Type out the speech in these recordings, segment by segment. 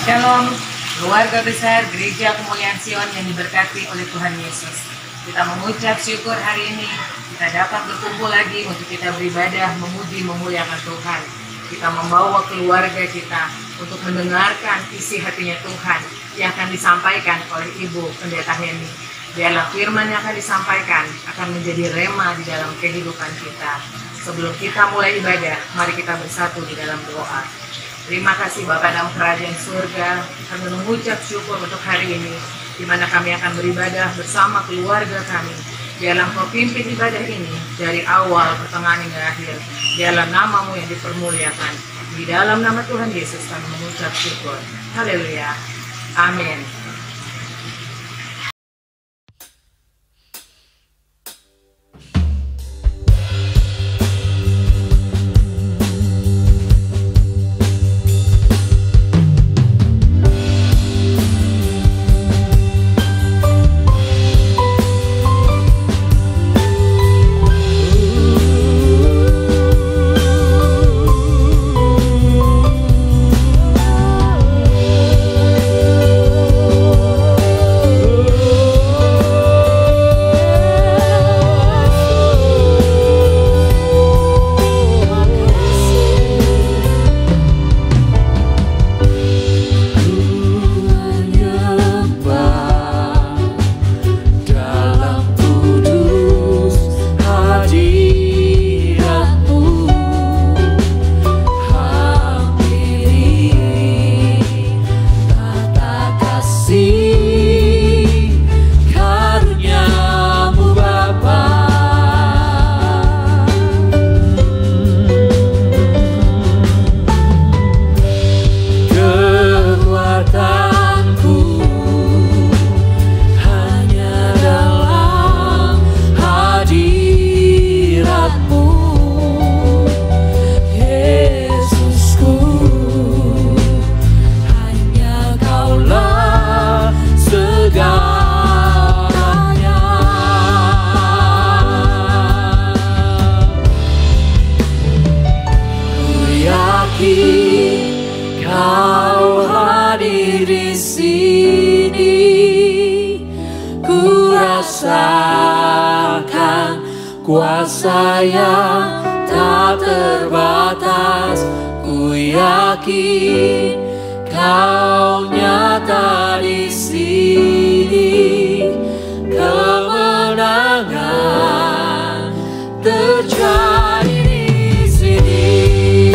Shalom, keluarga besar Gereja Kemuliaan Sion yang diberkati oleh Tuhan Yesus. Kita mengucap syukur hari ini kita dapat berkumpul lagi untuk kita beribadah, memuji, memuliakan Tuhan. Kita membawa keluarga kita untuk mendengarkan isi hatinya Tuhan yang akan disampaikan oleh Ibu Pendeta Heni. Biarlah firman yang akan disampaikan akan menjadi rema di dalam kehidupan kita. Sebelum kita mulai ibadah, mari kita bersatu di dalam doa. Terima kasih Bapa dalam kerajaan surga, kami mengucap syukur untuk hari ini, di mana kami akan beribadah bersama keluarga kami. Biarlah Engkau pimpin ibadah ini dari awal, pertengahan hingga akhir. Biarlah namamu yang dipermuliakan. Di dalam nama Tuhan Yesus kami mengucap syukur. Haleluya. Amin. Kuasa yang tak terbatas, ku yakin Kau nyata di sini. Kemenangan terjadi di sini.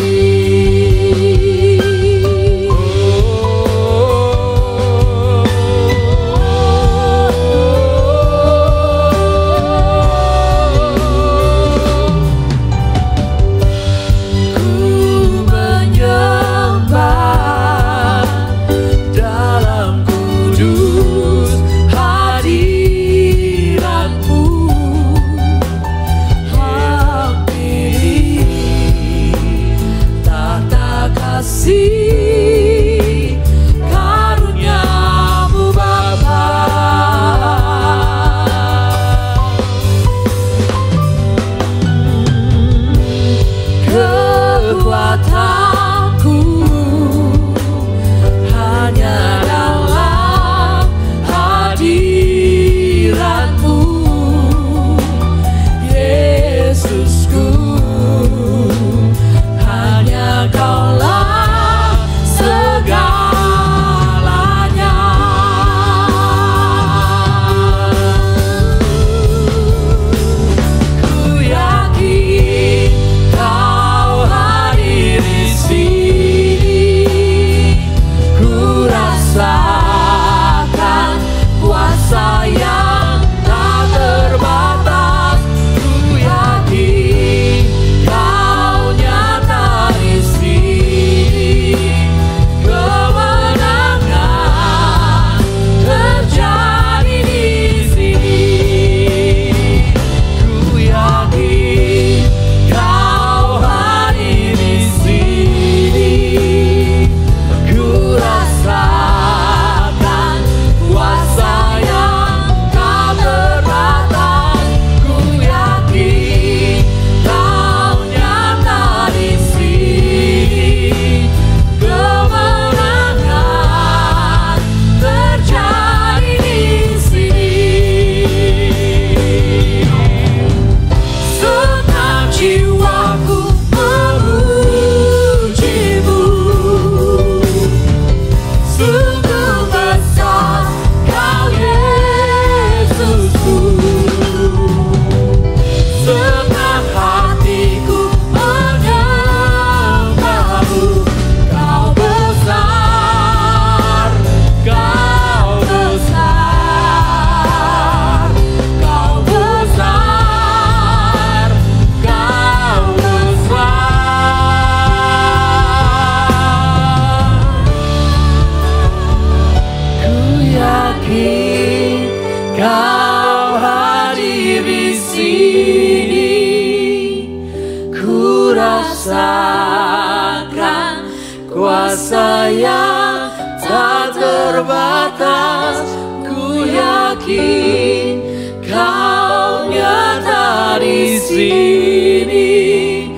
rasakan kuasa yang tak terbatas. Ku yakin Kau nyata di sini.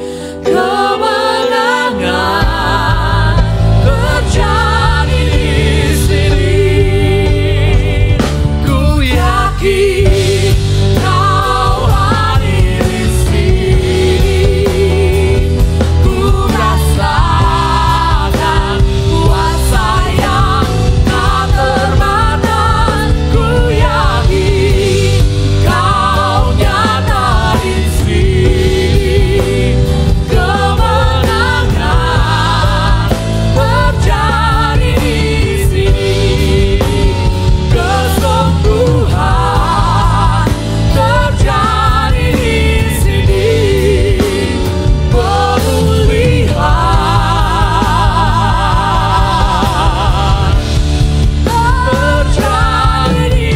Kemenangan terjadi di sini. Ku yakin Kau hadir di sini. Ku rasakan kuasa yang tak terbatas. Ku yakin Kau nyata di sini. Kemenangan terjadi di sini. Kesembuhan terjadi di sini. Pemulihan terjadi di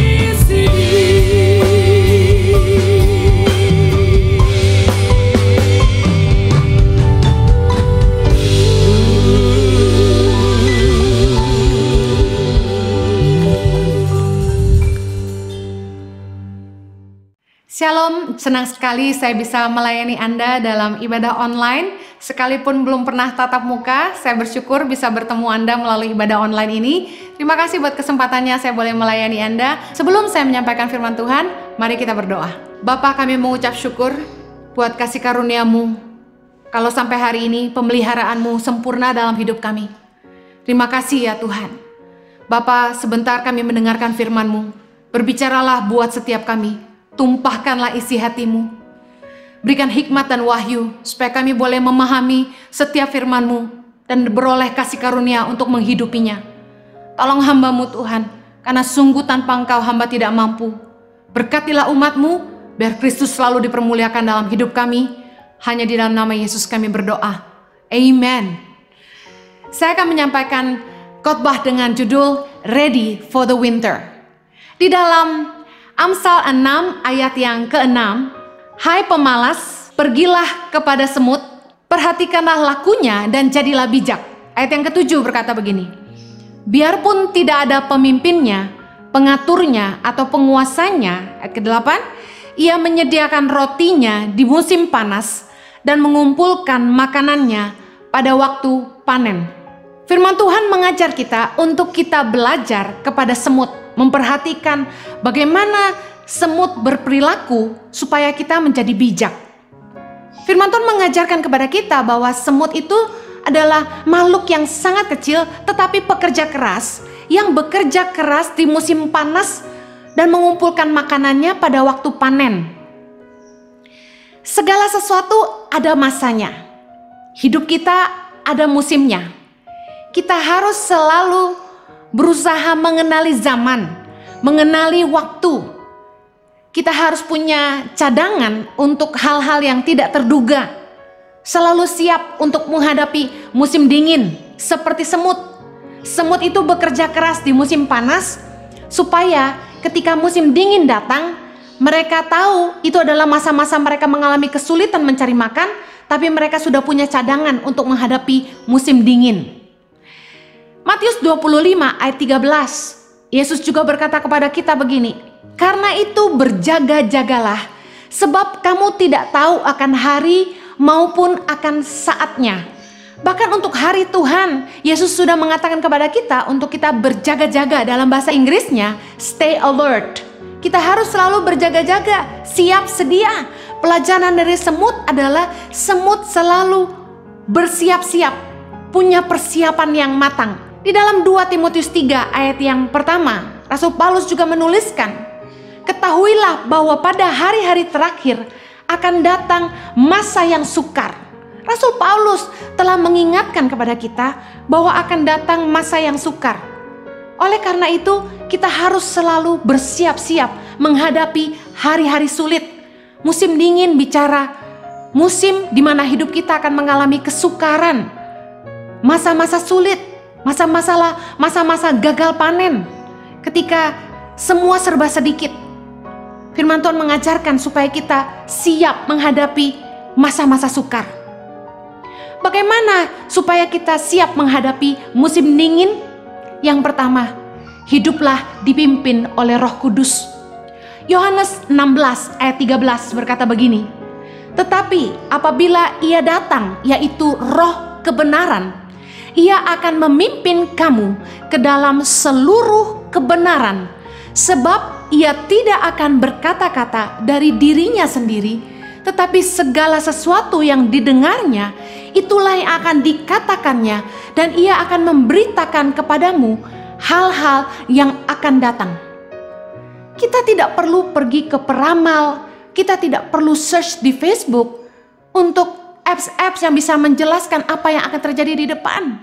Shalom, senang sekali saya bisa melayani Anda dalam ibadah online. Sekalipun belum pernah tatap muka, saya bersyukur bisa bertemu Anda melalui ibadah online ini. Terima kasih buat kesempatannya saya boleh melayani Anda. Sebelum saya menyampaikan firman Tuhan, mari kita berdoa. Bapa, kami mengucap syukur buat kasih karunia-Mu. Kalau sampai hari ini pemeliharaan-Mu sempurna dalam hidup kami. Terima kasih ya Tuhan. Bapa, sebentar kami mendengarkan firman-Mu. Berbicaralah buat setiap kami. Tumpahkanlah isi hati-Mu. Berikan hikmat dan wahyu supaya kami boleh memahami setiap firman-Mu dan beroleh kasih karunia untuk menghidupinya. Tolong hamba-Mu Tuhan, karena sungguh tanpa Engkau hamba tidak mampu. Berkatilah umat-Mu, biar Kristus selalu dipermuliakan dalam hidup kami. Hanya di dalam nama Yesus kami berdoa. Amen. Saya akan menyampaikan khotbah dengan judul Ready for the Winter. Di dalam Amsal 6 ayat yang ke-6, hai pemalas, pergilah kepada semut, perhatikanlah lakunya dan jadilah bijak. Ayat yang ke-7 berkata begini, biarpun tidak ada pemimpinnya, pengaturnya atau penguasanya. Ayat ke-8, ia menyediakan rotinya di musim panas dan mengumpulkan makanannya pada waktu panen. Firman Tuhan mengajar kita untuk kita belajar kepada semut, memperhatikan bagaimana semut berperilaku supaya kita menjadi bijak. Firman Tuhan mengajarkan kepada kita bahwa semut itu adalah makhluk yang sangat kecil tetapi pekerja keras, yang bekerja keras di musim panas dan mengumpulkan makanannya pada waktu panen. Segala sesuatu ada masanya. Hidup kita ada musimnya. Kita harus selalu berusaha mengenali zaman, mengenali waktu. Kita harus punya cadangan untuk hal-hal yang tidak terduga. Selalu siap untuk menghadapi musim dingin seperti semut. Semut itu bekerja keras di musim panas supaya ketika musim dingin datang, mereka tahu itu adalah masa-masa mereka mengalami kesulitan mencari makan, tapi mereka sudah punya cadangan untuk menghadapi musim dingin. Matius 25 ayat 13, Yesus juga berkata kepada kita begini, karena itu berjaga-jagalah, sebab kamu tidak tahu akan hari maupun akan saatnya. Bahkan untuk hari Tuhan, Yesus sudah mengatakan kepada kita untuk kita berjaga-jaga. Dalam bahasa Inggrisnya, stay alert. Kita harus selalu berjaga-jaga, siap sedia. Pelajaran dari semut adalah semut selalu bersiap-siap, punya persiapan yang matang. Di dalam 2 Timotius 3 ayat yang pertama, Rasul Paulus juga menuliskan, ketahuilah bahwa pada hari-hari terakhir akan datang masa yang sukar. Rasul Paulus telah mengingatkan kepada kita bahwa akan datang masa yang sukar. Oleh karena itu, kita harus selalu bersiap-siap menghadapi hari-hari sulit. Musim dingin bicara musim di mana hidup kita akan mengalami kesukaran, masa-masa sulit, masa-masa gagal panen, ketika semua serba sedikit. Firman Tuhan mengajarkan supaya kita siap menghadapi masa-masa sukar. Bagaimana supaya kita siap menghadapi musim dingin? Yang pertama, hiduplah dipimpin oleh Roh Kudus. Yohanes 16 ayat 13 berkata begini, tetapi apabila Ia datang, yaitu Roh kebenaran, Ia akan memimpin kamu ke dalam seluruh kebenaran, sebab Ia tidak akan berkata-kata dari dirinya sendiri, tetapi segala sesuatu yang didengarnya, itulah yang akan dikatakannya, dan Ia akan memberitakan kepadamu hal-hal yang akan datang. Kita tidak perlu pergi ke peramal, kita tidak perlu search di Facebook untuk apps-apps yang bisa menjelaskan apa yang akan terjadi di depan.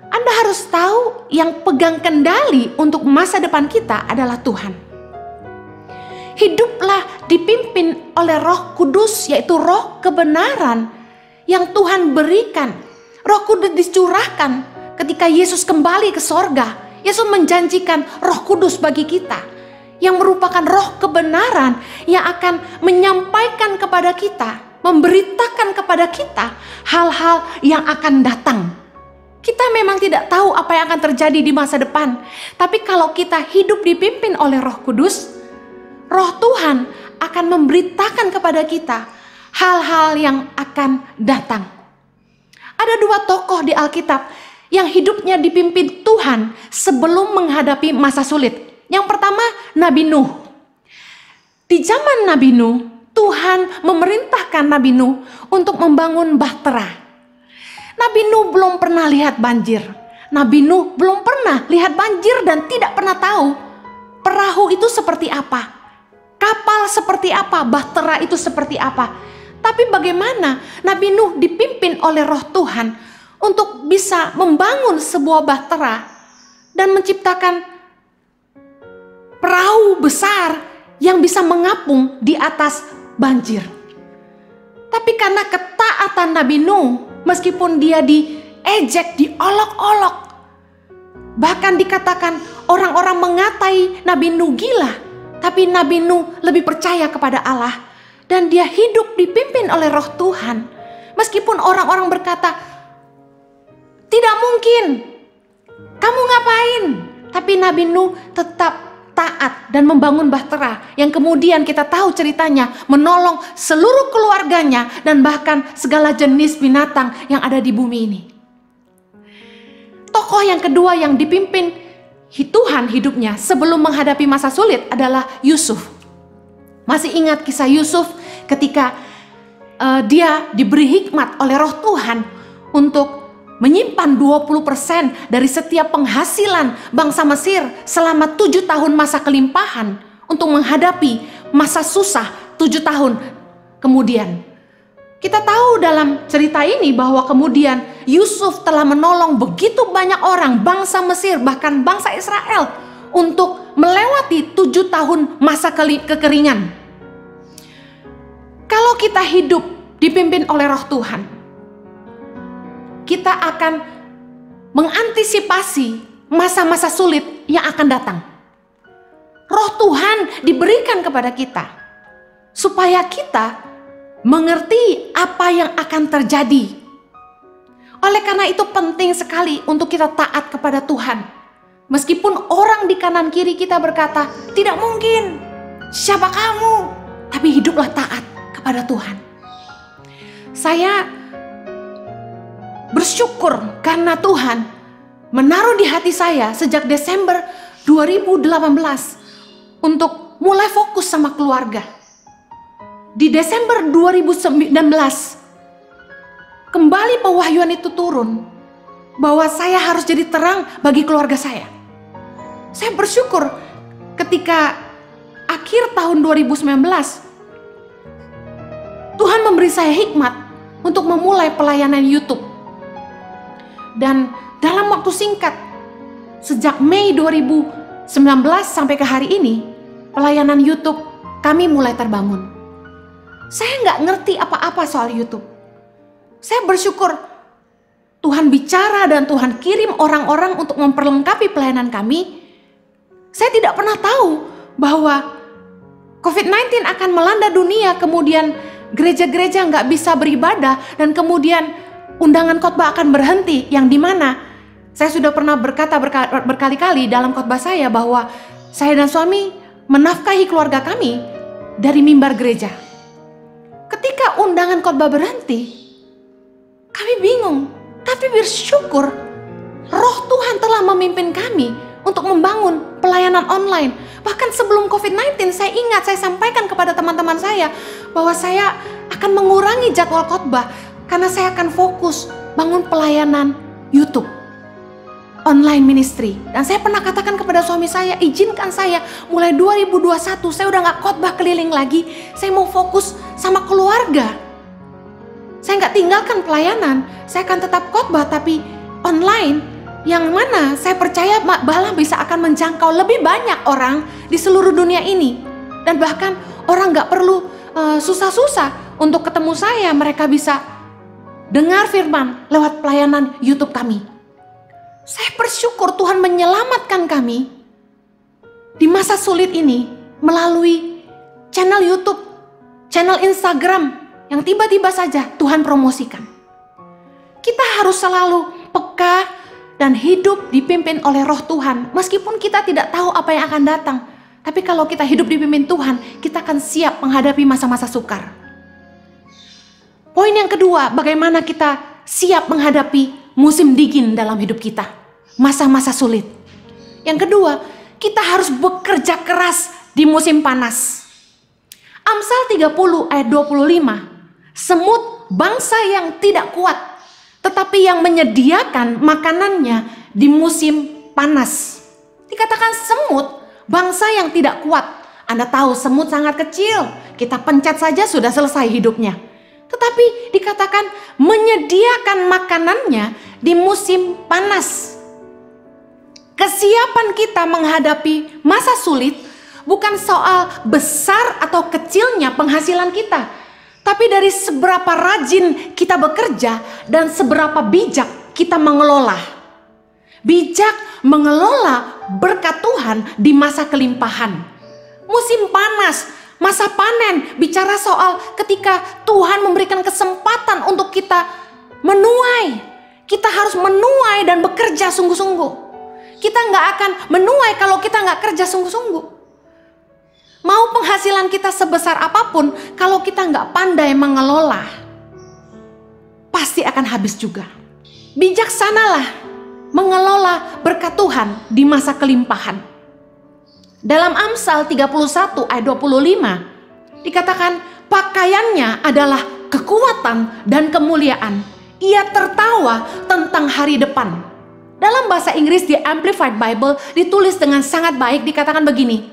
Anda harus tahu yang pegang kendali untuk masa depan kita adalah Tuhan. Hiduplah dipimpin oleh Roh Kudus, yaitu Roh kebenaran yang Tuhan berikan. Roh Kudus dicurahkan ketika Yesus kembali ke sorga. Yesus menjanjikan Roh Kudus bagi kita, yang merupakan roh kebenaran yang akan menyampaikan kepada kita, memberitakan kepada kita hal-hal yang akan datang. Kita memang tidak tahu apa yang akan terjadi di masa depan, tapi kalau kita hidup dipimpin oleh Roh Kudus, Roh Tuhan akan memberitakan kepada kita hal-hal yang akan datang. Ada dua tokoh di Alkitab yang hidupnya dipimpin Tuhan sebelum menghadapi masa sulit. Yang pertama, Nabi Nuh. Di zaman Nabi Nuh, Tuhan memerintahkan Nabi Nuh untuk membangun bahtera. Nabi Nuh belum pernah lihat banjir. Nabi Nuh belum pernah lihat banjir dan tidak pernah tahu perahu itu seperti apa, kapal seperti apa, bahtera itu seperti apa. Tapi bagaimana Nabi Nuh dipimpin oleh Roh Tuhan untuk bisa membangun sebuah bahtera dan menciptakan perahu besar yang bisa mengapung di atas banjir. Tapi karena ketaatan Nabi Nuh, meskipun dia diejek, diolok-olok, bahkan dikatakan orang-orang mengatai Nabi Nuh gila, tapi Nabi Nuh lebih percaya kepada Allah dan dia hidup dipimpin oleh Roh Tuhan. Meskipun orang-orang berkata, tidak mungkin, kamu ngapain? Tapi Nabi Nuh tetap taat dan membangun bahtera yang kemudian kita tahu ceritanya menolong seluruh keluarganya dan bahkan segala jenis binatang yang ada di bumi ini. Tokoh yang kedua yang dipimpin Tuhan hidupnya sebelum menghadapi masa sulit adalah Yusuf. Masih ingat kisah Yusuf ketika dia diberi hikmat oleh Roh Tuhan untuk menyimpan 20% dari setiap penghasilan bangsa Mesir selama 7 tahun masa kelimpahan untuk menghadapi masa susah 7 tahun kemudian. Kita tahu dalam cerita ini bahwa kemudian Yusuf telah menolong begitu banyak orang, bangsa Mesir bahkan bangsa Israel untuk melewati 7 tahun masa kekeringan. Kalau kita hidup dipimpin oleh Roh Tuhan, kita akan mengantisipasi masa-masa sulit yang akan datang. Roh Tuhan diberikan kepada kita supaya kita mengerti apa yang akan terjadi. Oleh karena itu penting sekali untuk kita taat kepada Tuhan. Meskipun orang di kanan kiri kita berkata, tidak mungkin, siapa kamu? Tapi hiduplah taat kepada Tuhan. Saya bersyukur karena Tuhan menaruh di hati saya sejak Desember 2018 untuk mulai fokus sama keluarga. Di Desember 2019 kembali pewahyuan itu turun bahwa saya harus jadi terang bagi keluarga saya. Saya bersyukur ketika akhir tahun 2019 Tuhan memberi saya hikmat untuk memulai pelayanan YouTube. Dan dalam waktu singkat, sejak Mei 2019 sampai ke hari ini, pelayanan YouTube kami mulai terbangun. Saya nggak ngerti apa-apa soal YouTube. Saya bersyukur Tuhan bicara dan Tuhan kirim orang-orang untuk memperlengkapi pelayanan kami. Saya tidak pernah tahu bahwa COVID-19 akan melanda dunia, kemudian gereja-gereja nggak bisa beribadah, dan kemudian undangan khotbah akan berhenti, yang dimana saya sudah pernah berkata berkali-kali dalam khotbah saya bahwa saya dan suami menafkahi keluarga kami dari mimbar gereja. Ketika undangan khotbah berhenti, kami bingung, tapi bersyukur Roh Tuhan telah memimpin kami untuk membangun pelayanan online. Bahkan sebelum COVID-19, saya ingat saya sampaikan kepada teman-teman saya bahwa saya akan mengurangi jadwal khotbah karena saya akan fokus bangun pelayanan YouTube, online ministry. Dan saya pernah katakan kepada suami saya, izinkan saya mulai 2021 saya udah gak khotbah keliling lagi, saya mau fokus sama keluarga. Saya gak tinggalkan pelayanan, saya akan tetap khotbah tapi online, yang mana saya percaya malah bisa akan menjangkau lebih banyak orang di seluruh dunia ini. Dan bahkan orang gak perlu susah-susah untuk ketemu saya, mereka bisa dengar firman lewat pelayanan YouTube kami. Saya bersyukur Tuhan menyelamatkan kami di masa sulit ini melalui channel YouTube, channel Instagram yang tiba-tiba saja Tuhan promosikan. Kita harus selalu peka dan hidup dipimpin oleh Roh Tuhan. Meskipun kita tidak tahu apa yang akan datang, tapi kalau kita hidup dipimpin Tuhan, kita akan siap menghadapi masa-masa sukar. Poin yang kedua, bagaimana kita siap menghadapi musim dingin dalam hidup kita, masa-masa sulit. Yang kedua, kita harus bekerja keras di musim panas. Amsal 30 ayat 25, semut bangsa yang tidak kuat, tetapi yang menyediakan makanannya di musim panas. Dikatakan semut bangsa yang tidak kuat. Anda tahu semut sangat kecil, kita pencet saja sudah selesai hidupnya. Tetapi dikatakan menyediakan makanannya di musim panas. Kesiapan kita menghadapi masa sulit bukan soal besar atau kecilnya penghasilan kita, tapi dari seberapa rajin kita bekerja dan seberapa bijak kita mengelola. Bijak mengelola berkat Tuhan di masa kelimpahan. Musim panas, masa panen, bicara soal ketika Tuhan memberikan kesempatan untuk kita menuai. Kita harus menuai dan bekerja sungguh-sungguh. Kita nggak akan menuai kalau kita nggak kerja sungguh-sungguh. Mau penghasilan kita sebesar apapun, kalau kita nggak pandai mengelola, pasti akan habis juga. Bijaksanalah mengelola berkat Tuhan di masa kelimpahan. Dalam Amsal 31 ayat 25, dikatakan pakaiannya adalah kekuatan dan kemuliaan. Ia tertawa tentang hari depan. Dalam bahasa Inggris di Amplified Bible ditulis dengan sangat baik, dikatakan begini.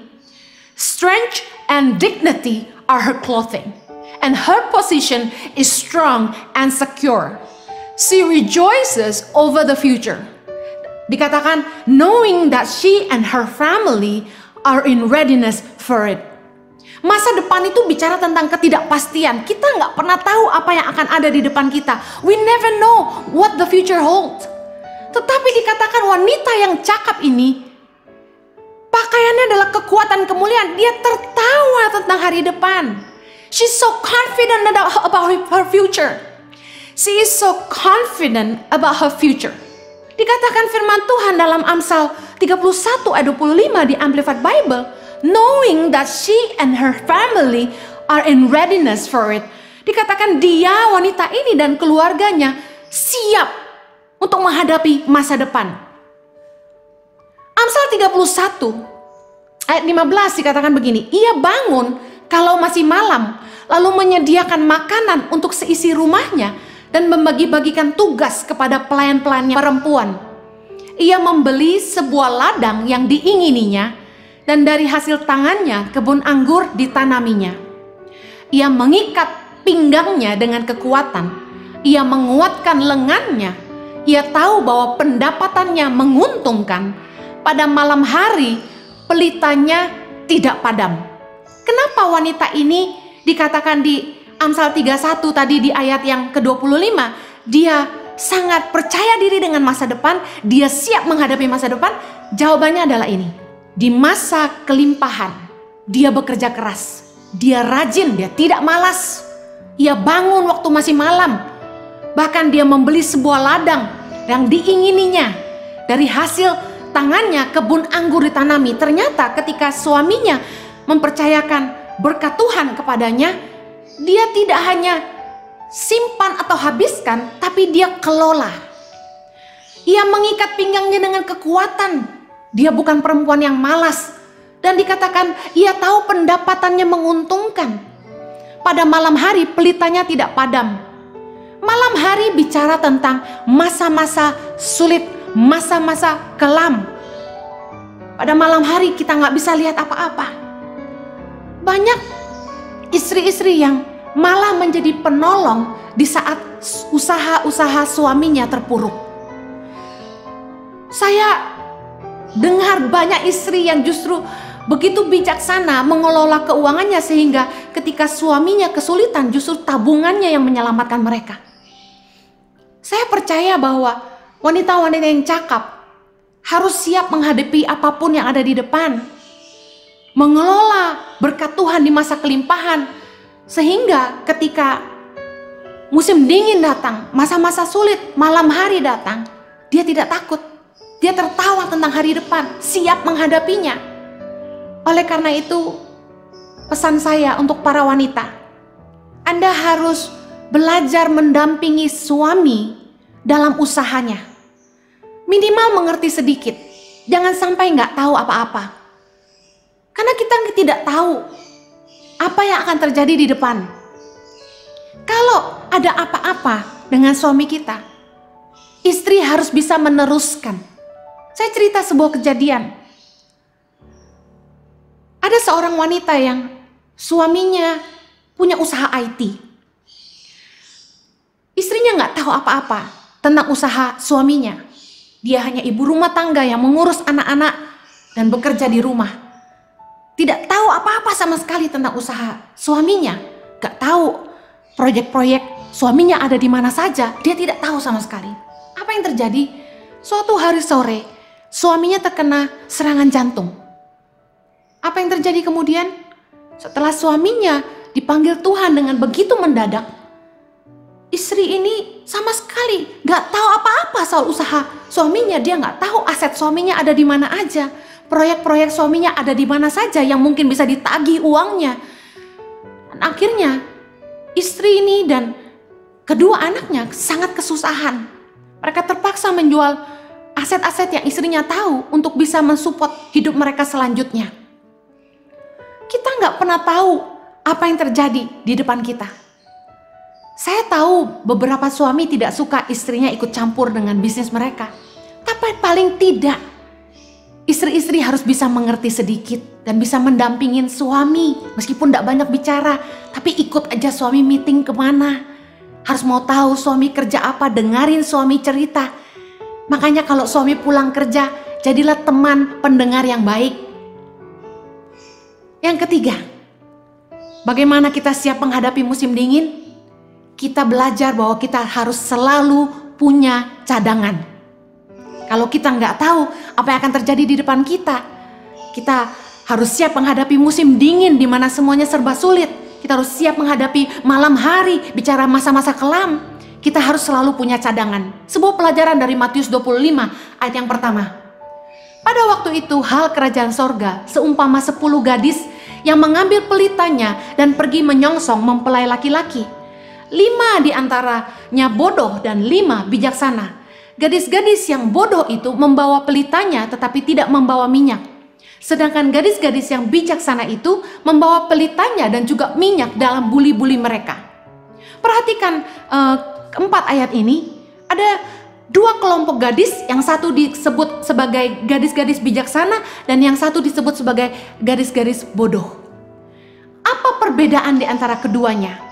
Strength and dignity are her clothing, and her position is strong and secure. She rejoices over the future. Dikatakan, knowing that she and her family are in readiness for it. Masa depan itu bicara tentang ketidakpastian. Kita nggak pernah tahu apa yang akan ada di depan kita. We never know what the future holds. Tetapi dikatakan wanita yang cakap ini, pakaiannya adalah kekuatan kemuliaan. Dia tertawa tentang hari depan. She's so confident about her future. She is so confident about her future. Dikatakan firman Tuhan dalam Amsal 31 ayat 25 di Amplified Bible. Knowing that she and her family are in readiness for it. Dikatakan dia, wanita ini dan keluarganya siap untuk menghadapi masa depan. Amsal 31 ayat 15 dikatakan begini, ia bangun kalau masih malam, lalu menyediakan makanan untuk seisi rumahnya dan membagi-bagikan tugas kepada pelayan-pelayannya perempuan. Ia membeli sebuah ladang yang diingininya dan dari hasil tangannya kebun anggur ditanaminya. Ia mengikat pinggangnya dengan kekuatan, ia menguatkan lengannya, ia tahu bahwa pendapatannya menguntungkan. Pada malam hari pelitanya tidak padam. Kenapa wanita ini dikatakan di Amsal 31 tadi di ayat yang ke-25, dia sangat percaya diri dengan masa depan, dia siap menghadapi masa depan? Jawabannya adalah ini. Di masa kelimpahan, dia bekerja keras, dia rajin, dia tidak malas. Ia bangun waktu masih malam, Bahkan dia membeli sebuah ladang yang diingininya. Dari hasil tangannya kebun anggur ditanami. Ternyata ketika suaminya mempercayakan berkat Tuhan kepadanya, dia tidak hanya simpan atau habiskan, tapi dia kelola. Ia mengikat pinggangnya dengan kekuatan. Dia bukan perempuan yang malas. Dan dikatakan ia tahu pendapatannya menguntungkan. Pada malam hari pelitanya tidak padam. Malam hari bicara tentang masa-masa sulit, masa-masa kelam. Pada malam hari kita nggak bisa lihat apa-apa. Banyak istri-istri yang malah menjadi penolong di saat usaha-usaha suaminya terpuruk. Saya dengar banyak istri yang justru begitu bijaksana mengelola keuangannya sehingga ketika suaminya kesulitan justru tabungannya yang menyelamatkan mereka. Saya percaya bahwa wanita-wanita yang cakap harus siap menghadapi apapun yang ada di depan. Mengelola berkat Tuhan di masa kelimpahan. Sehingga ketika musim dingin datang, masa-masa sulit, malam hari datang, dia tidak takut. Dia tertawa tentang hari depan, siap menghadapinya. Oleh karena itu, pesan saya untuk para wanita, Anda harus belajar mendampingi suami dalam usahanya. Minimal mengerti sedikit, jangan sampai nggak tahu apa-apa. Karena kita tidak tahu apa yang akan terjadi di depan. Kalau ada apa-apa dengan suami kita, istri harus bisa meneruskan. Saya cerita sebuah kejadian. Ada seorang wanita yang suaminya punya usaha IT. Istrinya nggak tahu apa-apa tentang usaha suaminya. Dia hanya ibu rumah tangga yang mengurus anak-anak dan bekerja di rumah. Tidak tahu apa-apa sama sekali tentang usaha suaminya. Gak tahu proyek-proyek suaminya ada di mana saja. Dia tidak tahu sama sekali. Apa yang terjadi? Suatu hari sore, suaminya terkena serangan jantung. Apa yang terjadi kemudian? Setelah suaminya dipanggil Tuhan dengan begitu mendadak, istri ini sama sekali gak tahu apa-apa soal usaha suaminya. Dia gak tahu aset suaminya ada di mana aja. Proyek-proyek suaminya ada di mana saja yang mungkin bisa ditagih uangnya. Dan akhirnya istri ini dan kedua anaknya sangat kesusahan. Mereka terpaksa menjual aset-aset yang istrinya tahu untuk bisa mensupport hidup mereka selanjutnya. Kita nggak pernah tahu apa yang terjadi di depan kita. Saya tahu beberapa suami tidak suka istrinya ikut campur dengan bisnis mereka. Tapi paling tidak, istri-istri harus bisa mengerti sedikit dan bisa mendampingin suami. Meskipun tidak banyak bicara, tapi ikut aja suami meeting kemana. Harus mau tahu suami kerja apa, dengarin suami cerita. Makanya kalau suami pulang kerja, jadilah teman pendengar yang baik. Yang ketiga, bagaimana kita siap menghadapi musim dingin? Kita belajar bahwa kita harus selalu punya cadangan. Kalau kita nggak tahu apa yang akan terjadi di depan kita, kita harus siap menghadapi musim dingin di mana semuanya serba sulit. Kita harus siap menghadapi malam hari, bicara masa-masa kelam. Kita harus selalu punya cadangan. Sebuah pelajaran dari Matius 25 ayat yang pertama. Pada waktu itu hal kerajaan sorga seumpama 10 gadis yang mengambil pelitanya dan pergi menyongsong mempelai laki-laki. 5 di antaranya bodoh dan 5 bijaksana. Gadis-gadis yang bodoh itu membawa pelitanya tetapi tidak membawa minyak. Sedangkan gadis-gadis yang bijaksana itu membawa pelitanya dan juga minyak dalam buli-buli mereka. Perhatikan keempat ayat ini, ada 2 kelompok gadis, yang satu disebut sebagai gadis-gadis bijaksana dan yang satu disebut sebagai gadis-gadis bodoh. Apa perbedaan di antara keduanya?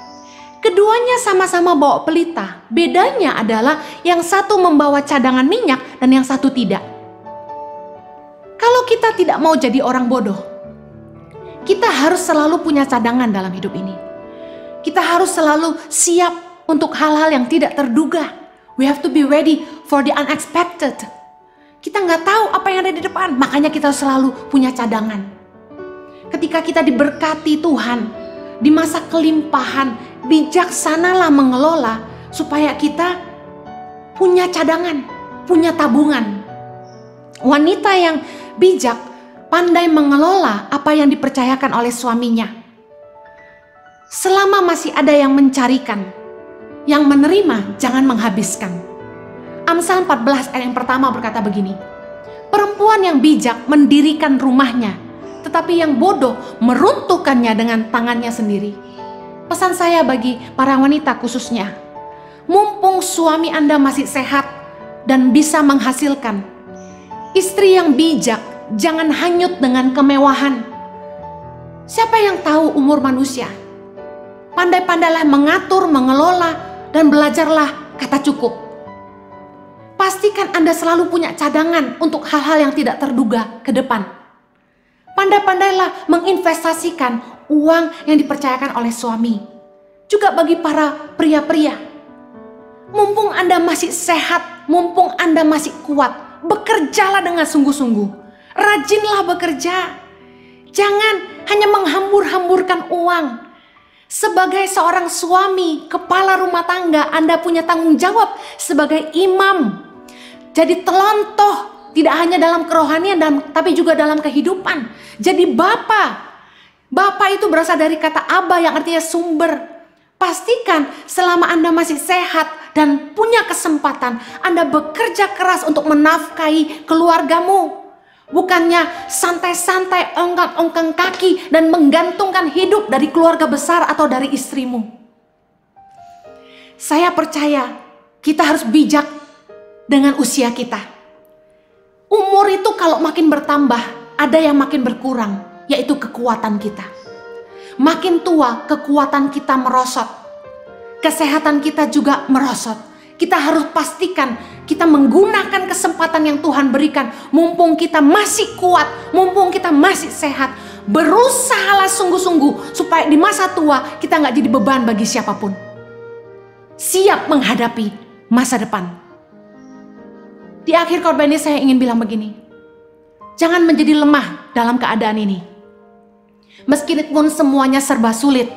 Keduanya sama-sama bawa pelita. Bedanya adalah yang satu membawa cadangan minyak dan yang satu tidak. Kalau kita tidak mau jadi orang bodoh, kita harus selalu punya cadangan dalam hidup ini. Kita harus selalu siap untuk hal-hal yang tidak terduga. We have to be ready for the unexpected. Kita nggak tahu apa yang ada di depan, makanya kita selalu punya cadangan. Ketika kita diberkati Tuhan, di masa kelimpahan, bijaksanalah mengelola supaya kita punya cadangan, punya tabungan. Wanita yang bijak pandai mengelola apa yang dipercayakan oleh suaminya. Selama masih ada yang mencarikan, yang menerima jangan menghabiskan. Amsal 14 ayat yang pertama berkata begini, perempuan yang bijak mendirikan rumahnya, tetapi yang bodoh meruntuhkannya dengan tangannya sendiri. Pesan saya bagi para wanita khususnya, mumpung suami Anda masih sehat dan bisa menghasilkan, istri yang bijak jangan hanyut dengan kemewahan. Siapa yang tahu umur manusia? Pandai-pandailah mengatur, mengelola, dan belajarlah kata cukup. Pastikan Anda selalu punya cadangan untuk hal-hal yang tidak terduga ke depan. Pandai-pandailah menginvestasikan uang yang dipercayakan oleh suami. Juga bagi para pria-pria, mumpung Anda masih sehat, mumpung Anda masih kuat, bekerjalah dengan sungguh-sungguh. Rajinlah bekerja. Jangan hanya menghambur-hamburkan uang. Sebagai seorang suami, kepala rumah tangga, Anda punya tanggung jawab sebagai imam. Jadi telontoh, tidak hanya dalam kerohanian, tapi juga dalam kehidupan. Jadi Bapa. Bapa itu berasal dari kata Aba yang artinya sumber. Pastikan selama Anda masih sehat dan punya kesempatan, Anda bekerja keras untuk menafkahi keluargamu. Bukannya santai-santai ongkang-ongkang kaki dan menggantungkan hidup dari keluarga besar atau dari istrimu. Saya percaya kita harus bijak dengan usia kita. Umur itu kalau makin bertambah, ada yang makin berkurang, yaitu kekuatan kita. Makin tua, kekuatan kita merosot. Kesehatan kita juga merosot. Kita harus pastikan kita menggunakan kesempatan yang Tuhan berikan. Mumpung kita masih kuat, mumpung kita masih sehat. Berusahalah sungguh-sungguh supaya di masa tua kita nggak jadi beban bagi siapapun. Siap menghadapi masa depan. Di akhir khotbah ini saya ingin bilang begini. Jangan menjadi lemah dalam keadaan ini. Meskipun semuanya serba sulit,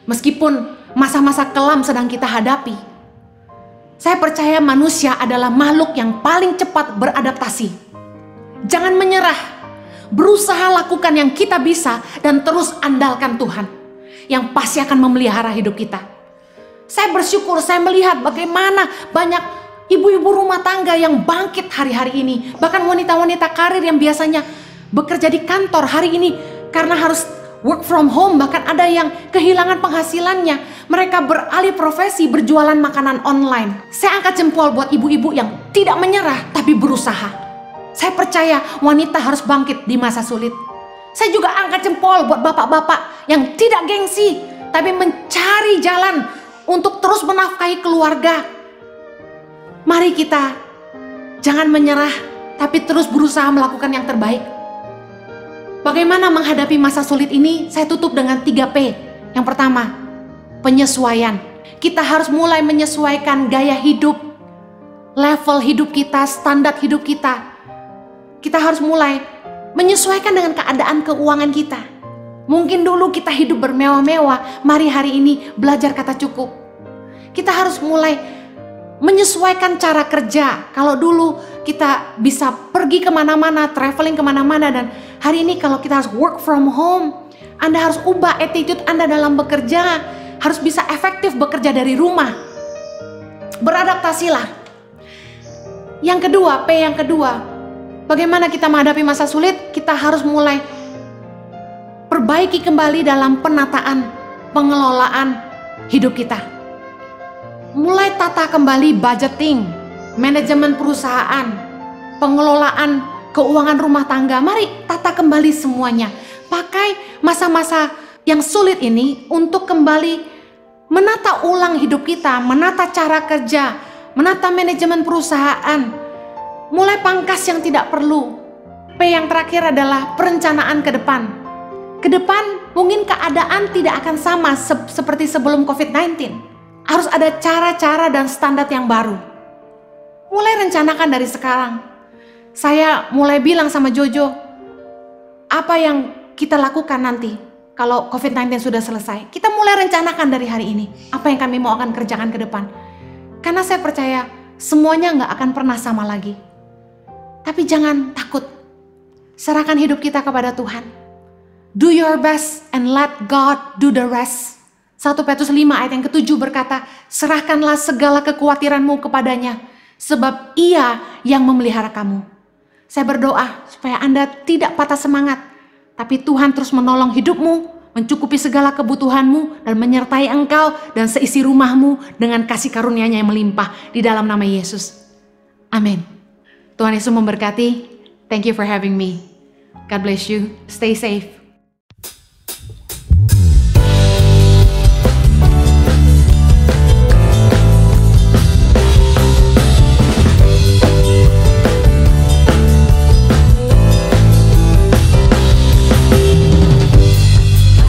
meskipun masa-masa kelam sedang kita hadapi, saya percaya manusia adalah makhluk yang paling cepat beradaptasi. Jangan menyerah, berusaha lakukan yang kita bisa dan terus andalkan Tuhan yang pasti akan memelihara hidup kita. Saya bersyukur saya melihat bagaimana banyak ibu-ibu rumah tangga yang bangkit hari-hari ini. Bahkan wanita-wanita karir yang biasanya bekerja di kantor hari ini karena harus work from home, bahkan ada yang kehilangan penghasilannya. Mereka beralih profesi berjualan makanan online. Saya angkat jempol buat ibu-ibu yang tidak menyerah tapi berusaha. Saya percaya wanita harus bangkit di masa sulit. Saya juga angkat jempol buat bapak-bapak yang tidak gengsi tapi mencari jalan untuk terus menafkahi keluarga. Mari kita jangan menyerah tapi terus berusaha melakukan yang terbaik. Bagaimana menghadapi masa sulit ini? Saya tutup dengan 3P. Yang pertama, penyesuaian. Kita harus mulai menyesuaikan gaya hidup, level hidup kita, standar hidup kita. Kita harus mulai menyesuaikan dengan keadaan keuangan kita. Mungkin dulu kita hidup bermewah-mewah, mari hari ini belajar kata cukup. Kita harus mulai menyesuaikan cara kerja. Kalau dulu kita bisa pergi kemana-mana, traveling kemana-mana, dan hari ini kalau kita harus work from home, Anda harus ubah attitude Anda dalam bekerja. Harus bisa efektif bekerja dari rumah. Beradaptasilah. Yang kedua, P yang kedua, bagaimana kita menghadapi masa sulit? Kita harus mulai perbaiki kembali dalam penataan, pengelolaan hidup kita. Mulai tata kembali budgeting, manajemen perusahaan, pengelolaan keuangan rumah tangga. Mari tata kembali semuanya. Pakai masa-masa yang sulit ini untuk kembali menata ulang hidup kita, menata cara kerja, menata manajemen perusahaan. Mulai pangkas yang tidak perlu. P yang terakhir adalah perencanaan ke depan. Ke depan mungkin keadaan tidak akan sama seperti sebelum COVID-19. Harus ada cara-cara dan standar yang baru. Mulai rencanakan dari sekarang. Saya mulai bilang sama Jojo, apa yang kita lakukan nanti kalau COVID-19 sudah selesai. Kita mulai rencanakan dari hari ini. Apa yang kami mau akan kerjakan ke depan. Karena saya percaya semuanya nggak akan pernah sama lagi. Tapi jangan takut. Serahkan hidup kita kepada Tuhan. Do your best and let God do the rest. 1 Petrus 5 ayat yang ke-7 berkata, serahkanlah segala kekhawatiranmu kepadanya, sebab Ia yang memelihara kamu. Saya berdoa supaya Anda tidak patah semangat, tapi Tuhan terus menolong hidupmu, mencukupi segala kebutuhanmu, dan menyertai engkau dan seisi rumahmu dengan kasih karunia-Nya yang melimpah di dalam nama Yesus. Amin. Tuhan Yesus memberkati. Thank you for having me. God bless you. Stay safe.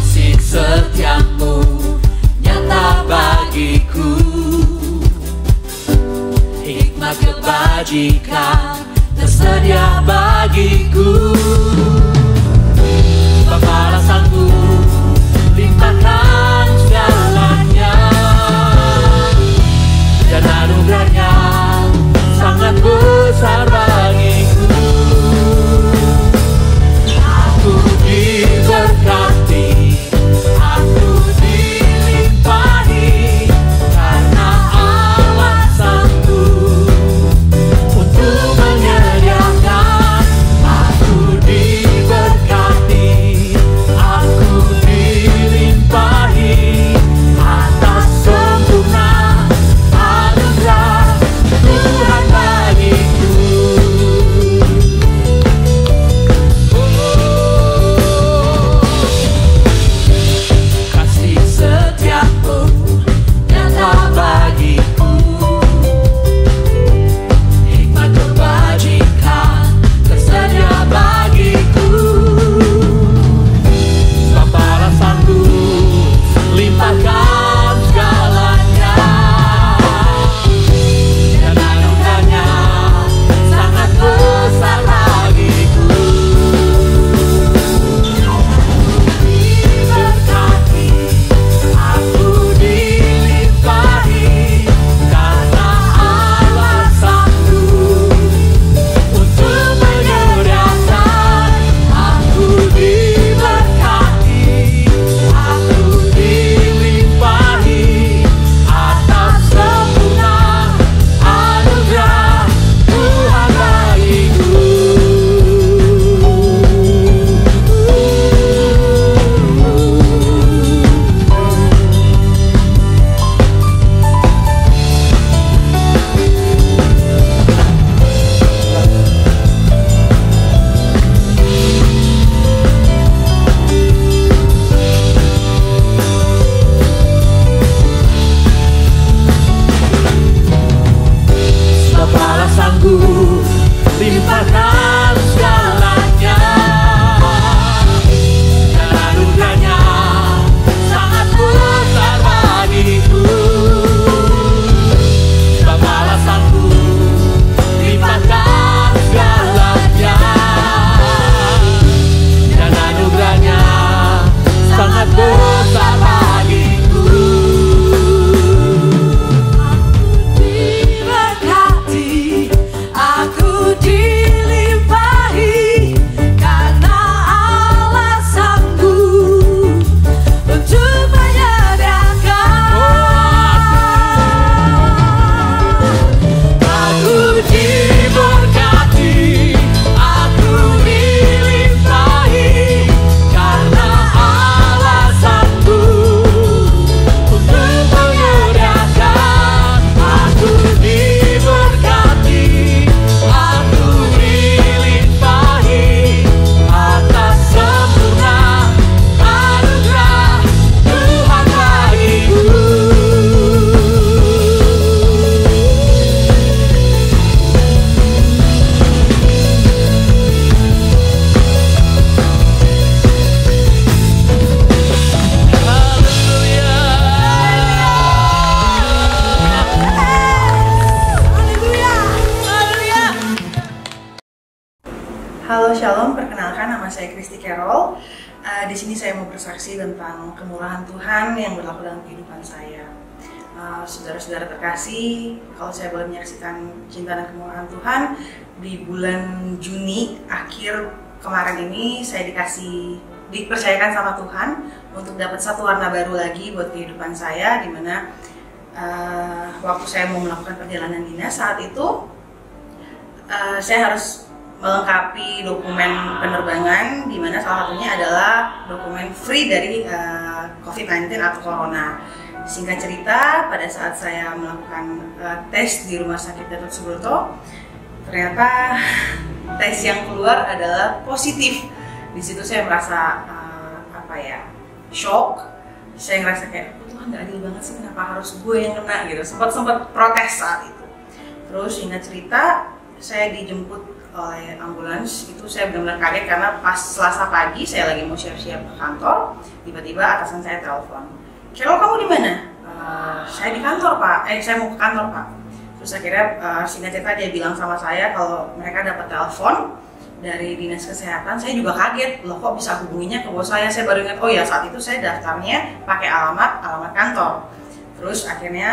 Kasih setiamu nyata bagiku, hikmat kebajikan tersedia bagiku. Balasanku limpahkan segalanya, dan anugerahnya sangat besar bagiku. Aku diberkati, aku dilimpahi, karena Allah sanggup untuk menyediakan. Aku diberkati, aku dilimpahi, atas sempurna anugerah Tuhan bagiku. Kasih setiamu nyata bagiku, hikmat kebajikan tersedia bagiku. Sebab balasanku limpahkan segalanya, dan anugerahnya sangat besar bagiku. Diberkati, aku dilimpahi, karena Allah sanggup untuk menyediakan. Aku diberkati, aku dilimpahi, atas sempurna anugerah Tuhan bagiku. Sebab balasanku limpahkan segalanya, dan anugerahnya sangat besar bagiku. Sebab balasanku limpahkan segalanya, dan anugerahnya sangat besar bagiku. Diberkati, aku dilimpahi, karena Allah sanggup untuk menyediakan. Aku diberkati, aku dilimpahi, karena Allah sanggup untuk menyediakan. Aku diberkati, aku dilimpahi, atas sempurna anugerah Tuhan bagiku. Halo Shalom, perkenalkan nama saya Kristi Carol. Di sini saya mau bersaksi tentang kemurahan Tuhan yang berlaku dalam kehidupan saya. saudara-saudara terkasih, kalau saya boleh menyaksikan cinta dan kemurahan Tuhan, di bulan Juni akhir kemarin ini saya dipercayakan sama Tuhan untuk dapat satu warna baru lagi buat kehidupan saya, dimana waktu saya mau melakukan perjalanan dinas saat itu saya harus melengkapi dokumen penerbangan, di mana salah satunya adalah dokumen free dari COVID-19 atau Corona. Singkat cerita, pada saat saya melakukan tes di Rumah Sakit Gatot Subroto, ternyata tes yang keluar adalah positif. Di situ saya merasa shock. Saya ngerasa kayak, Tuhan nggak adil banget sih, kenapa harus gue yang kena gitu. Sempat protes saat itu. Terus singkat cerita, saya dijemput oleh ambulans. Itu saya benar-benar kaget karena pas Selasa pagi saya lagi mau siap-siap ke kantor, tiba-tiba atasan saya telepon, "Carol, kamu di mana?" Saya di kantor, Pak. Saya mau ke kantor, Pak. Terus akhirnya singkat cerita dia bilang sama saya kalau mereka dapat telepon dari dinas kesehatan. Saya juga kaget, loh kok bisa hubunginya ke bos saya. Saya baru ingat, oh ya saat itu saya daftarnya pakai alamat kantor. Terus akhirnya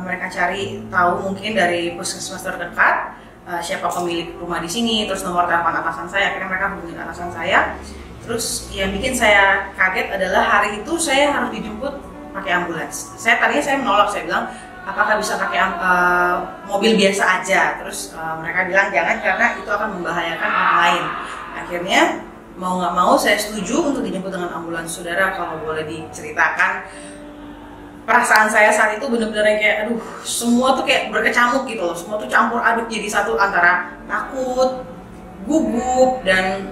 mereka cari tahu mungkin dari puskesmas terdekat siapa pemilik rumah di sini, terus nomor telepon atasan saya. Akhirnya mereka hubungin atasan saya. Terus yang bikin saya kaget adalah hari itu saya harus dijemput pakai ambulans. Tadinya saya menolak, saya bilang apakah bisa pakai mobil biasa aja. Terus mereka bilang jangan karena itu akan membahayakan orang lain. Akhirnya mau nggak mau saya setuju untuk dijemput dengan ambulans. Saudara, kalau boleh diceritakan perasaan saya saat itu bener-bener kayak aduh, semua tuh kayak berkecamuk gitu loh. Semua tuh campur aduk jadi satu antara takut, gugup, dan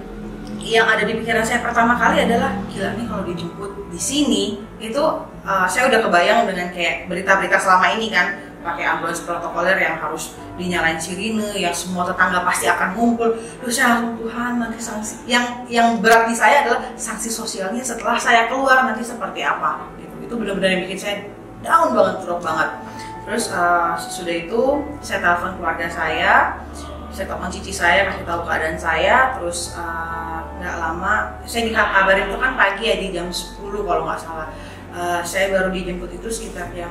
yang ada di pikiran saya pertama kali adalah gila nih kalau dijemput di sini. Itu saya udah kebayang dengan kayak berita-berita selama ini kan, pakai ambulans protokoler yang harus dinyalain sirine, yang semua tetangga pasti akan ngumpul. Terus saya Tuhan, nanti sanksi yang berat di saya adalah sanksi sosialnya setelah saya keluar nanti seperti apa gitu. Itu benar-benar yang bikin saya down banget, drop banget. Terus sesudah itu saya telepon keluarga saya telepon cici saya, kasih tahu keadaan saya. Terus nggak lama saya dikabarin, itu kan pagi ya, di jam 10 kalau nggak salah. Saya baru dijemput itu sekitar jam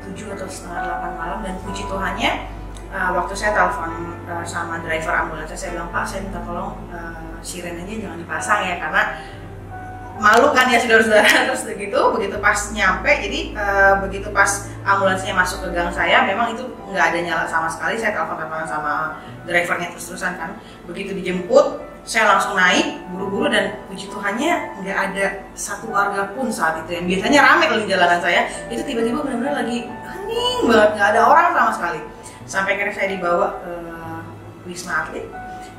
7 atau setengah 8 malam, dan puji Tuhannya waktu saya telepon sama driver ambulans, saya bilang, "Pak, saya minta tolong sirenenya jangan dipasang ya, karena malu kan ya saudara-saudara." Terus begitu pas nyampe, jadi begitu pas ambulansnya masuk ke gang saya, memang itu nggak ada nyala sama sekali. Saya telepon sama drivernya terus-terusan kan. Begitu dijemput, saya langsung naik buru-buru, dan puji Tuhannya nggak ada satu warga pun saat itu. Yang biasanya rame kali jalanan saya, itu tiba-tiba benar-benar lagi hening banget, nggak ada orang sama sekali. Sampai akhirnya saya dibawa ke Wisma Atlet,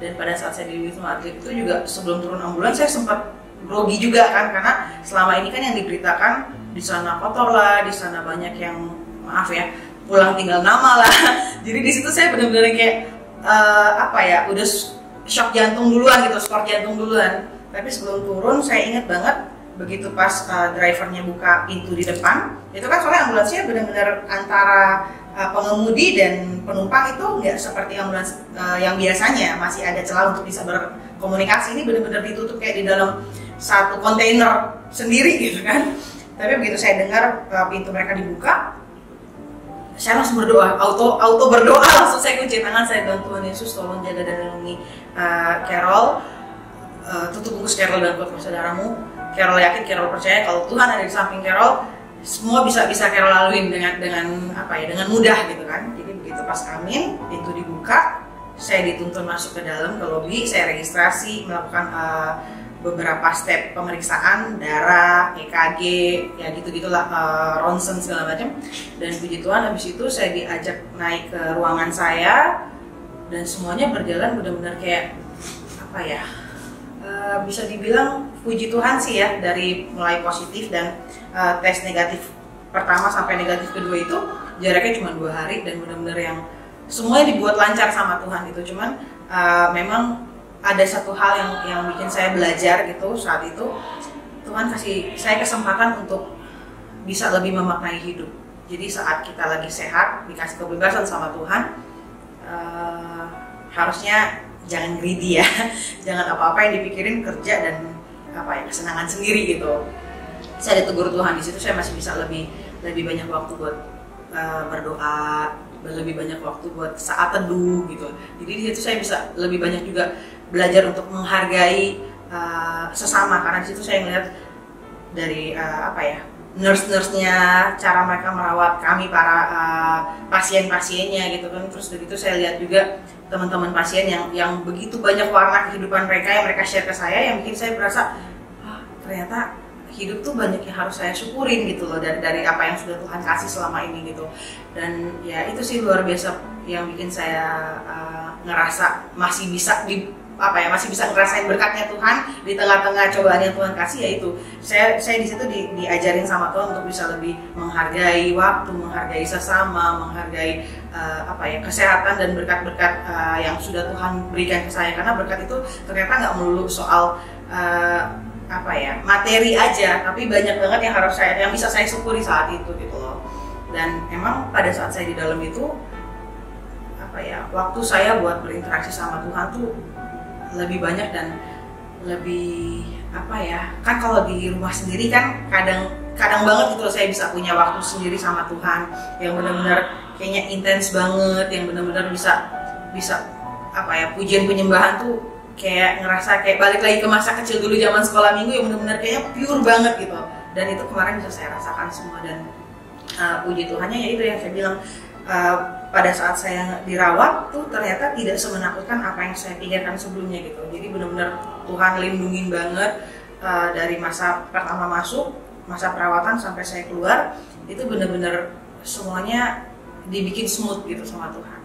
dan pada saat saya di Wisma Atlet itu juga sebelum turun ambulans saya sempat grogi juga kan, karena selama ini kan yang diberitakan di sana kotor lah, di sana banyak yang maaf ya pulang tinggal nama lah. Jadi di situ saya benar-benar kayak udah shock jantung duluan gitu, skor jantung duluan. Tapi sebelum turun saya ingat banget begitu pas drivernya buka pintu di depan, itu kan soalnya ambulansnya benar-benar antara pengemudi dan penumpang itu nggak seperti ambulans yang biasanya masih ada celah untuk bisa berkomunikasi. Ini benar-benar ditutup kayak di dalam satu kontainer sendiri gitu kan. Tapi begitu saya dengar pintu mereka dibuka, saya langsung berdoa, auto berdoa, langsung saya kunci tangan, saya bilang, Tuhan Yesus tolong jaga dan lindungi Carol, tutup bungkus Carol dan keluarga saudaramu. Carol yakin, Carol percaya kalau Tuhan ada di samping Carol, semua bisa Carol laluin dengan mudah gitu kan. Jadi begitu pas amin, pintu dibuka, saya dituntun masuk ke dalam ke lobi, saya registrasi, melakukan beberapa step pemeriksaan darah, EKG, ya gitu-gitulah, ronsen segala macam. Dan puji Tuhan habis itu saya diajak naik ke ruangan saya, dan semuanya berjalan benar-benar kayak bisa dibilang puji Tuhan sih ya, dari mulai positif dan tes negatif pertama sampai negatif kedua itu jaraknya cuma 2 hari, dan benar-benar yang semuanya dibuat lancar sama Tuhan gitu. Cuman memang ada satu hal yang bikin saya belajar gitu saat itu. Tuhan kasih saya kesempatan untuk bisa lebih memaknai hidup. Jadi saat kita lagi sehat, dikasih kebebasan sama Tuhan, harusnya jangan greedy ya. Jangan apa-apa yang dipikirin kerja dan kesenangan sendiri gitu. Saya ditegur Tuhan di situ, saya masih bisa lebih banyak waktu buat berdoa, lebih banyak waktu buat saat teduh gitu. Jadi di situ saya bisa lebih banyak juga belajar untuk menghargai sesama, karena di situ saya melihat dari nurse-nya, cara mereka merawat kami para pasien-pasiennya gitu kan. Terus dari itu saya lihat juga teman-teman pasien yang begitu banyak warna kehidupan mereka yang mereka share ke saya, yang bikin saya berasa ternyata hidup tuh banyak yang harus saya syukurin gitu loh dari apa yang sudah Tuhan kasih selama ini gitu. Dan ya itu sih luar biasa yang bikin saya ngerasa masih bisa masih bisa ngerasain berkatnya Tuhan di tengah-tengah cobaan yang Tuhan kasih. Yaitu saya di situ diajarin sama Tuhan untuk bisa lebih menghargai waktu, menghargai sesama, menghargai kesehatan dan berkat-berkat yang sudah Tuhan berikan ke saya. Karena berkat itu ternyata nggak melulu soal materi aja, tapi banyak banget yang bisa saya syukuri saat itu gitu loh. Dan emang pada saat saya di dalam itu waktu saya buat berinteraksi sama Tuhan tuh lebih banyak dan lebih kan kalau di rumah sendiri kan kadang banget gitu loh saya bisa punya waktu sendiri sama Tuhan yang benar-benar kayaknya intens banget, yang benar-benar bisa pujian penyembahan tuh kayak ngerasa kayak balik lagi ke masa kecil dulu zaman sekolah minggu yang benar-benar kayaknya pure banget gitu. Dan itu kemarin bisa saya rasakan semua. Dan puji Tuhannya ya itu yang saya bilang, pada saat saya dirawat tuh ternyata tidak semenakutkan apa yang saya pikirkan sebelumnya gitu. Jadi benar-benar Tuhan lindungin banget dari masa pertama masuk, masa perawatan sampai saya keluar, itu benar-benar semuanya dibikin smooth gitu sama Tuhan.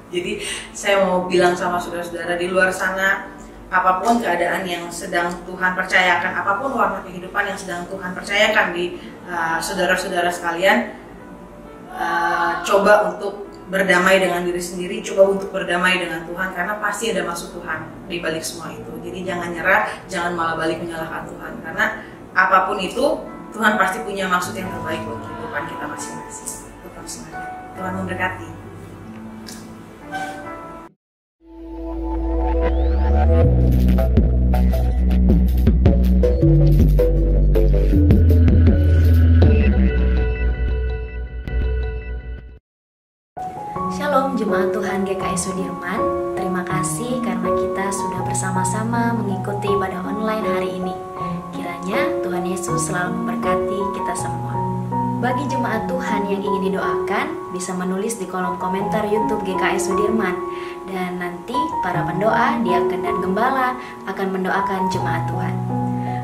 Jadi saya mau bilang sama saudara-saudara di luar sana, apapun keadaan yang sedang Tuhan percayakan, apapun warna kehidupan yang sedang Tuhan percayakan di saudara-saudara sekalian, coba untuk berdamai dengan diri sendiri, coba untuk berdamai dengan Tuhan, karena pasti ada maksud Tuhan di balik semua itu. Jadi jangan nyerah, jangan malah balik menyalahkan Tuhan, karena apapun itu Tuhan pasti punya maksud yang terbaik buat kehidupan kita masing-masing. Tetap semangat, Tuhan memberkati. Shalom Jemaat Tuhan GKI Sudirman, terima kasih karena kita sudah bersama-sama mengikuti ibadah online hari ini. Kiranya Tuhan Yesus selalu memberkati kita semua. Bagi jemaat Tuhan yang ingin didoakan, bisa menulis di kolom komentar YouTube GKI Sudirman. Dan nanti para pendoa, diaken dan gembala akan mendoakan jemaat Tuhan.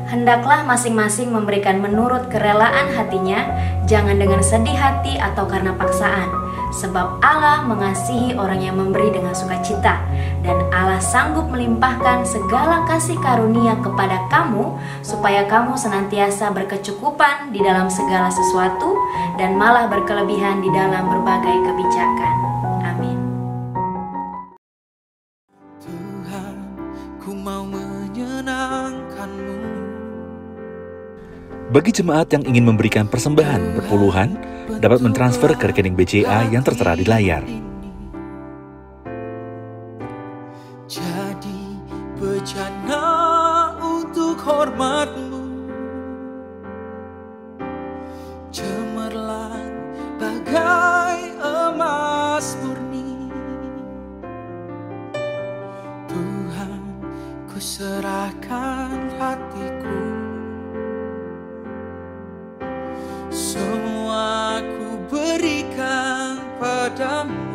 Hendaklah masing-masing memberikan menurut kerelaan hatinya, jangan dengan sedih hati atau karena paksaan. Sebab Allah mengasihi orang yang memberi dengan sukacita, dan Allah sanggup melimpahkan segala kasih karunia kepada kamu, supaya kamu senantiasa berkecukupan di dalam segala sesuatu, dan malah berkelebihan di dalam berbagai kebijakan. Amin. Tuhan, ku mau menyenangkan-Mu. Bagi jemaat yang ingin memberikan persembahan berpuluhan, dapat mentransfer ke rekening BCA yang tertera di layar. Jadi bejana untuk hormat-Mu, cemerlang bagai emas murni. Tuhan, ku serahkan hatiku, semua ku berikan padamu.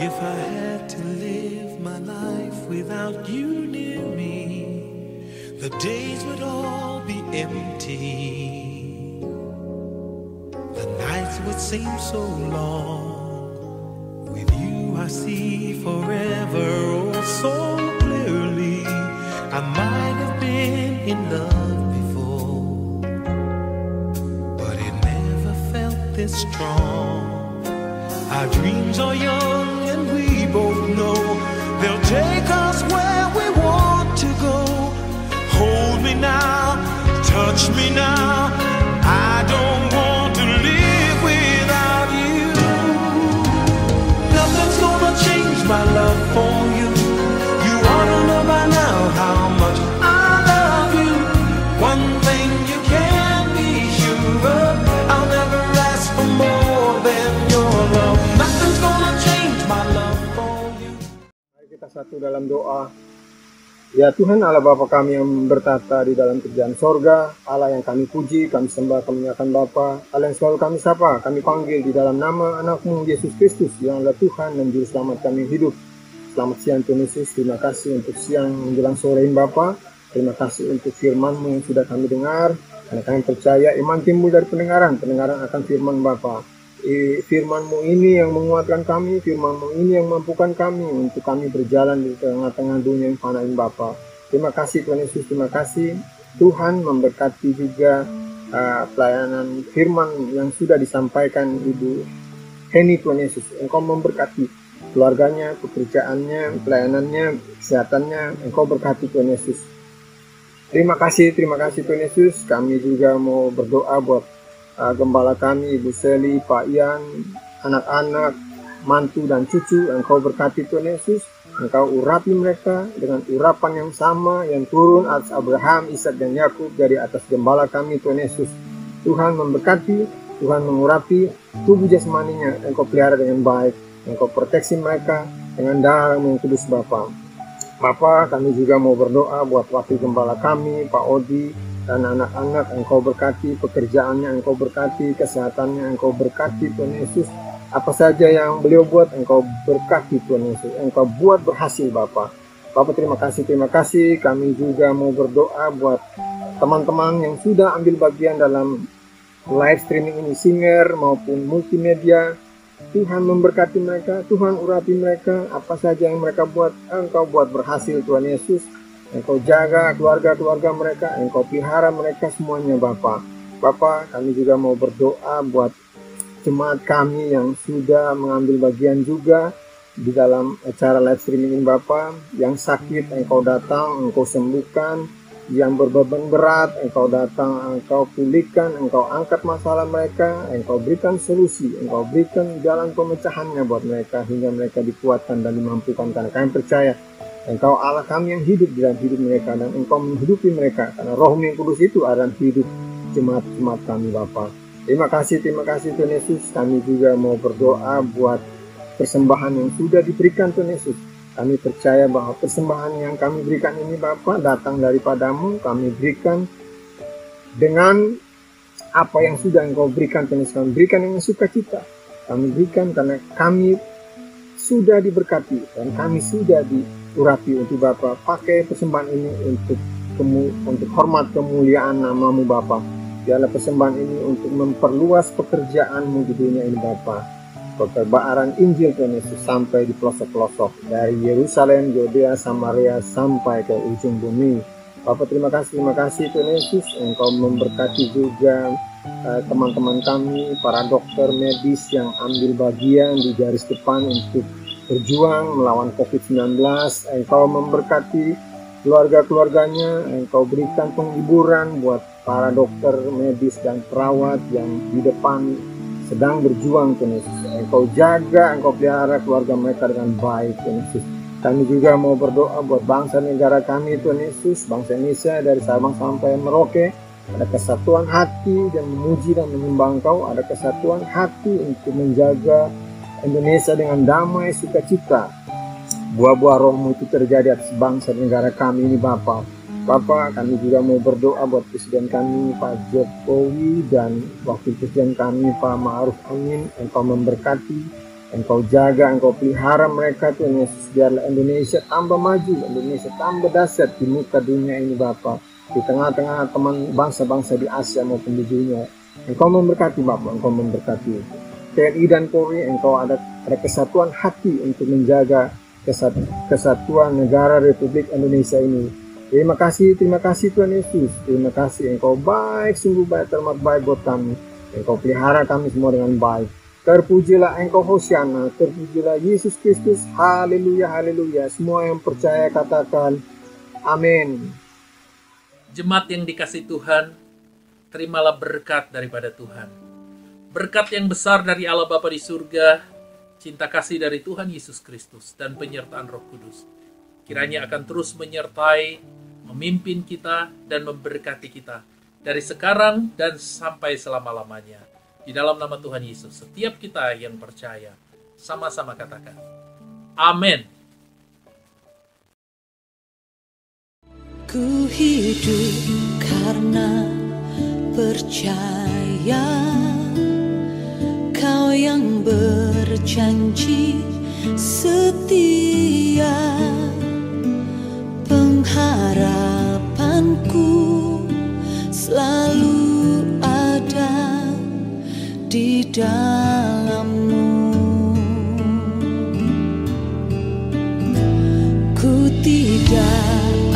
If I had to live my life without you near me, the days would all be empty. The nights would seem so long. With you I see forever oh so clearly. I might have been in love before, but it never felt this strong. Our dreams are young and we both know they'll take us where we want to go. Hold me now, touch me now, I don't want to live without you. Nothing's gonna change my love for you. You ought to know by now how much I love you. One thing you can be sure of, satu dalam doa. Ya Tuhan Allah Bapa kami yang bertata di dalam kerjaan sorga, Allah yang kami puji, kami sembah, kami muliakan Bapa, Allah yang selalu kami sapa, kami panggil di dalam nama anakmu Yesus Kristus yang adalah Tuhan dan Juru Selamat kami hidup. Selamat siang Tuhan Yesus, terima kasih untuk siang menjelang sorein Bapa, terima kasih untuk firman-Mu yang sudah kami dengar, karena kami percaya iman timbul dari pendengaran akan firman Bapa. Firman-Mu ini yang menguatkan kami, firman-Mu ini yang mampukan kami untuk kami berjalan di tengah-tengah dunia yang fana ini Bapa. Terima kasih Tuhan Yesus, terima kasih. Tuhan memberkati juga pelayanan firman yang sudah disampaikan Ibu Heni Tuhan Yesus. Engkau memberkati keluarganya, pekerjaannya, pelayanannya, kesehatannya. Engkau berkati Tuhan Yesus. Terima kasih Tuhan Yesus. Kami juga mau berdoa buat gembala kami, Ibu Seli, Pak Ian, anak-anak, mantu dan cucu. Engkau berkati Tuhan Yesus. Engkau urapi mereka dengan urapan yang sama yang turun atas Abraham, Ishak dan Yakub dari atas gembala kami Tuhan Yesus. Tuhan memberkati, Tuhan mengurapi tubuh jasmaninya. Engkau pelihara dengan baik. Engkau proteksi mereka dengan darah-Mu yang kudus Bapa. Bapa, kami juga mau berdoa buat wakil gembala kami, Pak Odi, dan anak-anak. Engkau berkati pekerjaannya, Engkau berkati kesehatannya, Engkau berkati Tuhan Yesus. Apa saja yang beliau buat, Engkau berkati Tuhan Yesus. Engkau buat berhasil Bapa. Bapa terima kasih. Kami juga mau berdoa buat teman-teman yang sudah ambil bagian dalam live streaming ini, singer maupun multimedia. Tuhan memberkati mereka, Tuhan urapi mereka. Apa saja yang mereka buat, Engkau buat berhasil Tuhan Yesus. Engkau jaga keluarga-keluarga mereka, Engkau pelihara mereka semuanya Bapa. Bapa, kami juga mau berdoa buat jemaat kami yang sudah mengambil bagian juga di dalam acara live streaming ini Bapa. Yang sakit Engkau datang, Engkau sembuhkan. Yang berbeban berat Engkau datang, Engkau pulihkan, Engkau angkat masalah mereka, Engkau berikan solusi, Engkau berikan jalan pemecahannya buat mereka hingga mereka dikuatkan dan dimampukan. Karena kami percaya Engkau Allah kami yang hidup di dalam hidup mereka dan Engkau menghidupi mereka karena Roh-Mu yang kudus itu ada dalam hidup jemaat-jemaat kami Bapa. Terima kasih Tuhan Yesus. Kami juga mau berdoa buat persembahan yang sudah diberikan Tuhan Yesus. Kami percaya bahwa persembahan yang kami berikan ini Bapa datang daripada-Mu. Kami berikan dengan apa yang sudah Engkau berikan Tuhan Yesus. Kami berikan dengan sukacita. Kami berikan karena kami sudah diberkati dan kami sudah diurapi untuk Bapa. Pakai persembahan ini untuk hormat kemuliaan nama-Mu Bapa. Biarlah persembahan ini untuk memperluas pekerjaan-Mu di dunia ini Bapa. Pertebaran Injil Tuhan Yesus sampai di pelosok-pelosok dari Yerusalem, Yudea, Samaria sampai ke ujung bumi. Bapak terima kasih Tuhan Yesus. Engkau memberkati juga teman-teman kami, para dokter medis yang ambil bagian di garis depan untuk berjuang melawan COVID-19. Engkau memberkati keluarga-keluarganya. Engkau berikan penghiburan buat para dokter medis dan perawat yang di depan sedang berjuang Tuhan Yesus. Engkau jaga, Engkau pelihara keluarga mereka dengan baik Tuhan Yesus. Kami juga mau berdoa buat bangsa negara kami Tuhan Yesus, bangsa Indonesia dari Sabang sampai Merauke. Ada kesatuan hati dan memuji dan menyembah Engkau. Ada kesatuan hati untuk menjaga Indonesia dengan damai sukacita. Buah-buah Roh-Mu itu terjadi atas bangsa negara kami ini Bapa. Bapa, kami juga mau berdoa buat Presiden kami Pak Jokowi dan Wakil Presiden kami Pak Ma'ruf Amin. Engkau memberkati, Engkau jaga, Engkau pelihara mereka Tuhan Yesus. Biarlah Indonesia tambah maju, Indonesia tambah dahsyat di muka dunia ini Bapa. Di tengah-tengah teman bangsa-bangsa di Asia maupun di dunia. Engkau memberkati Bapa, Engkau memberkati TNI dan Polri. Engkau ada kesatuan hati untuk menjaga kesatuan negara Republik Indonesia ini. Terima kasih Tuhan Yesus. Terima kasih Engkau baik, sungguh baik, teramat baik buat kami. Engkau pelihara kami semua dengan baik. Terpujilah Engkau Hosiana, terpujilah Yesus Kristus. Haleluya, haleluya. Semua yang percaya katakan amin. Jemaat yang dikasihi Tuhan, terimalah berkat daripada Tuhan. Berkat yang besar dari Allah Bapa di surga, cinta kasih dari Tuhan Yesus Kristus, dan penyertaan Roh Kudus. Kiranya akan terus menyertai, memimpin kita, dan memberkati kita dari sekarang dan sampai selama-lamanya. Di dalam nama Tuhan Yesus, setiap kita yang percaya, sama-sama katakan, amin. Ku hidup karena percaya Kau yang berjanji setia, pengharapanku selalu ada di dalam-Mu. Ku tidak